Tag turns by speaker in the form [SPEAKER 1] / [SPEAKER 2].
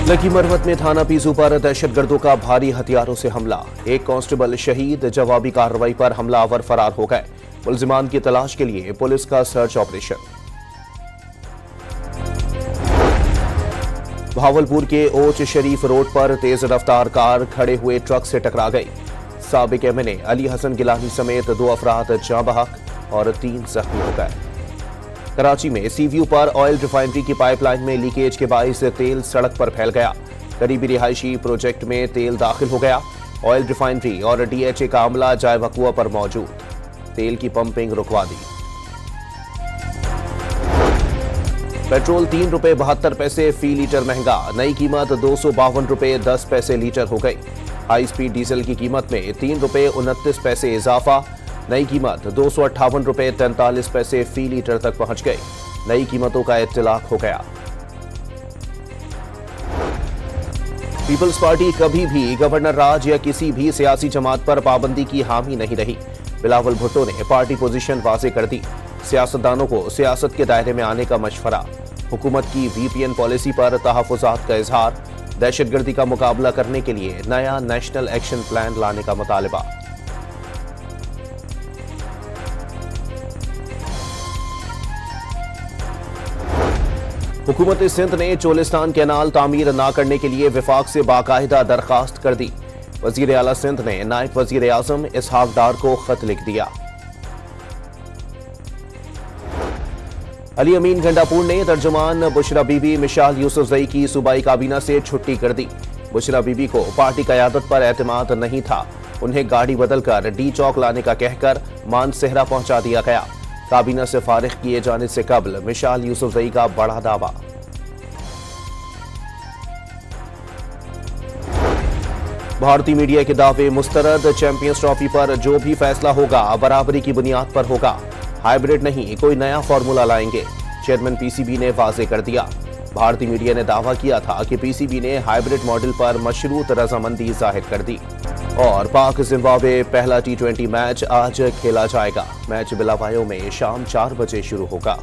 [SPEAKER 1] Lucky Marwat में थाना पीजू पर दहशतगर्दों का भारी हथियारों से हमला। एक कांस्टेबल शहीद। जवाबी कार्रवाई पर हमलावर फरार हो गए। मुलजिमान की तलाश के लिए पुलिस का सर्च ऑपरेशन। भावलपुर के ओच शरीफ रोड पर तेज रफ्तार कार खड़े हुए ट्रक से टकरा गई। साबिक एमएनए अली हसन गिलानी समेत 2 अफराद जाँ बहक और 3 जख्मी हो गए। कराची में सीव्यू पर ऑयल रिफाइनरी की पाइपलाइन में लीकेज के बाइस तेल सड़क पर फैल गया। करीबी रिहायशी प्रोजेक्ट में तेल दाखिल हो गया। ऑयल रिफाइनरी और डीएचए का अमला जाए वकुआ पर मौजूद। तेल की पंपिंग रुकवा दी। पेट्रोल ₹3.72 फी लीटर महंगा। नई कीमत ₹252.10 लीटर हो गई। हाई स्पीड डीजल की कीमत में ₹3.29 इजाफा। नई कीमत ₹258.43 फी लीटर तक पहुंच गई। नई कीमतों का इत्तलाक हो गया। पीपल्स पार्टी कभी भी गवर्नर राज या किसी भी सियासी जमात पर पाबंदी की हामी नहीं रही। बिलावल भुट्टो ने पार्टी पोजीशन वाजे कर दी। सियासतदानों को सियासत के दायरे में आने का मशवरा। हुकूमत की वीपीएन पॉलिसी पर तहफ़्फ़ुज़ात का इजहार। दहशतगर्दी का मुकाबला करने के लिए नया नेशनल एक्शन प्लान लाने का मुतालबा। हुकूमत सिंध ने चोलिस्तान कैनाल तामीर न करने के लिए विफाक से बाकायदा दरखास्त कर दी। वजीर आला सिंध ने नायब वजीर आजम इसहाक डार को खत लिख दिया। अली अमीन गंडापुर ने तर्जुमान बुशरा बीबी मिशाल यूसुफजई की सूबाई काबीना से छुट्टी कर दी। बुशरा बीबी को पार्टी क़यादत पर एतमाद नहीं था। उन्हें गाड़ी बदलकर डी चौक लाने का कहकर मानसेहरा पहुंचा दिया गया। काबीना से फारिग किए जाने से कबल मिशाल यूसुफजई का बड़ा दावा। भारतीय मीडिया के दावे मुस्तरद। चैंपियंस ट्रॉफी पर जो भी फैसला होगा बराबरी की बुनियाद पर होगा। हाइब्रिड नहीं, कोई नया फॉर्मूला लाएंगे। चेयरमैन पीसीबी ने वाजे कर दिया। भारतीय मीडिया ने दावा किया था कि पीसीबी ने हाइब्रिड मॉडल पर मशरूत रजामंदी जाहिर कर दी। और पाक जिम्बाब्वे पहला T20 मैच आज खेला जाएगा। मैच बिलावायो में शाम 4 बजे शुरू होगा।